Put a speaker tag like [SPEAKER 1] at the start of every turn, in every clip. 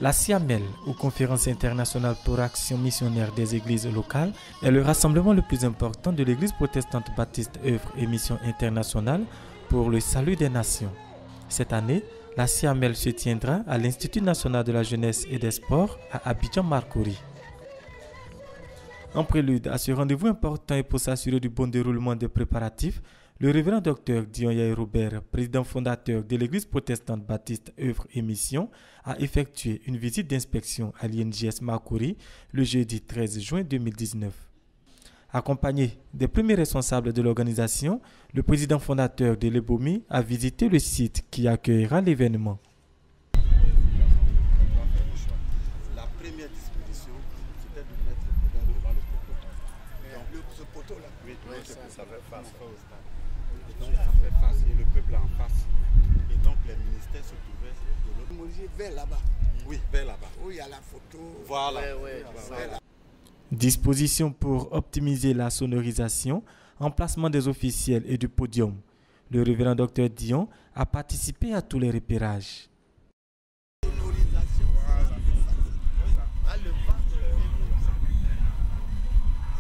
[SPEAKER 1] La CIAMEL, ou Conférence internationale pour action missionnaire des églises locales, est le rassemblement le plus important de l'église protestante baptiste œuvre et mission internationale pour le salut des nations. Cette année, la CIAMEL se tiendra à l'Institut national de la jeunesse et des sports à Abidjan-Marcory. En prélude à ce rendez-vous important et pour s'assurer du bon déroulement des préparatifs, le révérend docteur Dion Yaye Robert, président fondateur de l'église protestante baptiste œuvre et mission, a effectué une visite d'inspection à l'INJS Marcory le jeudi 13 juin 2019. Accompagné des premiers responsables de l'organisation, le président fondateur de l'EBOMI a visité le site qui accueillera l'événement.
[SPEAKER 2] La première disposition, c'était de mettre le problème devant le poteau. Donc ce poteau-là, oui, ça fait face. Donc ça fait face et le peuple en face. Et donc les ministères se trouvaient de l'autre. Vers là-bas. Oui, vers là-bas. Où il y a la photo. Voilà. Voilà.
[SPEAKER 1] Disposition pour optimiser la sonorisation, emplacement des officiels et du podium. Le révérend docteur Dion a participé à tous les repérages.
[SPEAKER 2] Sonorisation,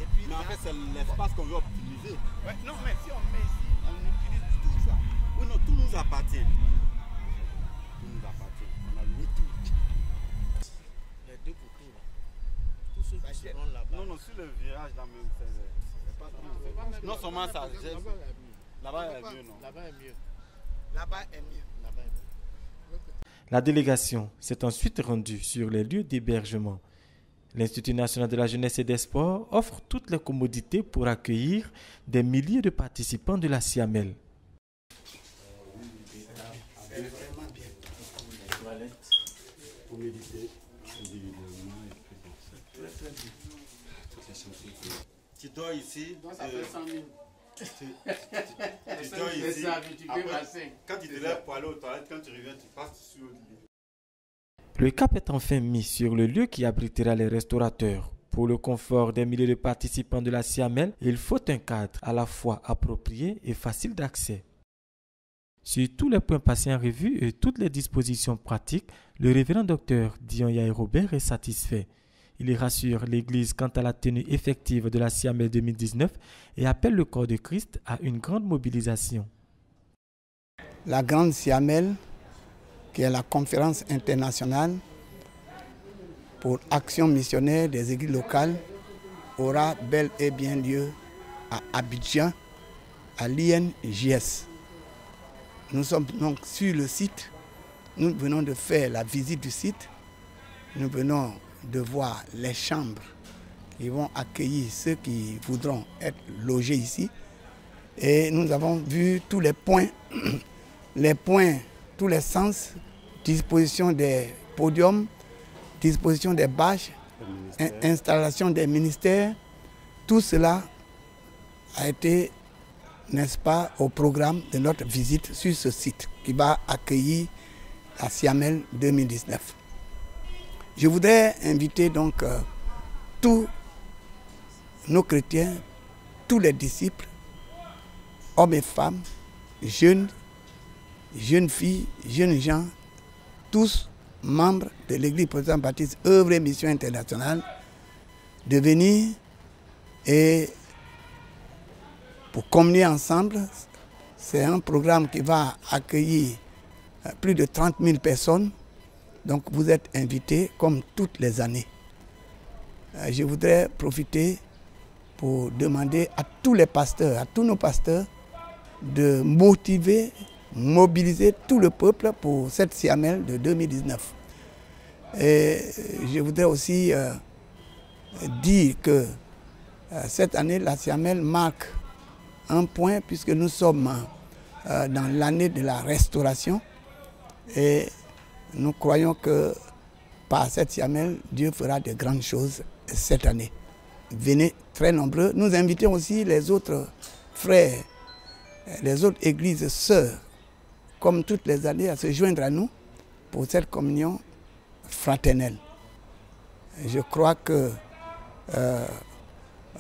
[SPEAKER 2] et puis, mais en fait, c'est l'espace qu'on veut optimiser. Ouais, non, mais si on met ici, on utilise tout ça. Oui, non, tout nous appartient. Tout nous appartient. On a loué tout. Les deux poteaux là. Tous ceux qui seront là-bas. Non, non, sur le virage là même, c'est pas tout. Non seulement ça gêne. Là-bas est mieux, non? Là-bas est mieux. Là-bas est mieux. Là-bas est mieux.
[SPEAKER 1] La délégation s'est ensuite rendue sur les lieux d'hébergement. L'Institut national de la jeunesse et des sports offre toutes les commodités pour accueillir des milliers de participants de la CIAMEL.
[SPEAKER 2] C'est vraiment bien. Les toilettes pour méditer individuellement et puis bon, c'est très très bien. Toutes les chambres. Tu dors ici. Ça fait 100 000. Tu dors ici. Après, quand tu te lèves pour aller aux toilettes, quand tu reviens, tu passes sur le lit.
[SPEAKER 1] Le cap est enfin mis sur le lieu qui abritera les restaurateurs. Pour le confort des milliers de participants de la CIAMEL, il faut un cadre à la fois approprié et facile d'accès. Sur tous les points passés en revue et toutes les dispositions pratiques, le révérend docteur Dion Yaye Robert est satisfait. Il rassure l'Église quant à la tenue effective de la CIAMEL 2019 et appelle le corps de Christ à une grande mobilisation.
[SPEAKER 3] La grande CIAMEL, qui est la conférence internationale pour action missionnaire des églises locales, aura bel et bien lieu à Abidjan, à l'INJS. Nous sommes donc sur le site, nous venons de faire la visite du site, nous venons de voir les chambres qui vont accueillir ceux qui voudront être logés ici. Et nous avons vu tous les points, tous les sens, disposition des podiums, disposition des bâches, installation des ministères. Tout cela a été, n'est-ce pas, au programme de notre visite sur ce site qui va accueillir la CIAMEL 2019. Je voudrais inviter donc tous nos chrétiens, tous les disciples, hommes et femmes, jeunes filles, jeunes gens, tous membres de l'Église protestante baptiste œuvre et mission internationale, de venir et pour communier ensemble. C'est un programme qui va accueillir plus de 30 000 personnes. Donc vous êtes invités comme toutes les années. Je voudrais profiter pour demander à tous les pasteurs, à tous nos pasteurs, de mobiliser tout le peuple pour cette CIAMEL de 2019. Et je voudrais aussi dire que cette année, la CIAMEL marque un point puisque nous sommes dans l'année de la restauration et nous croyons que par cette CIAMEL, Dieu fera de grandes choses cette année. Venez très nombreux. Nous invitons aussi les autres frères, les autres églises sœurs, comme toutes les années, à se joindre à nous pour cette communion fraternelle. Je crois que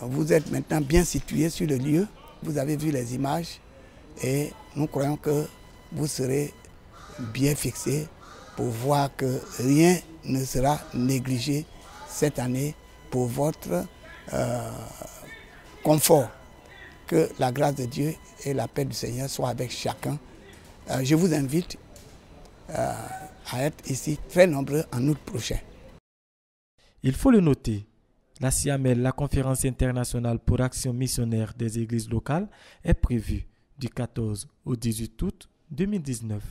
[SPEAKER 3] vous êtes maintenant bien situés sur le lieu. Vous avez vu les images et nous croyons que vous serez bien fixés pour voir que rien ne sera négligé cette année pour votre confort. Que la grâce de Dieu et la paix du Seigneur soient avec chacun. Je vous invite à être ici très nombreux en août prochain.
[SPEAKER 1] Il faut le noter, la CIAMEL, la Conférence internationale pour action missionnaire des églises locales, est prévue du 14 au 18 août 2019.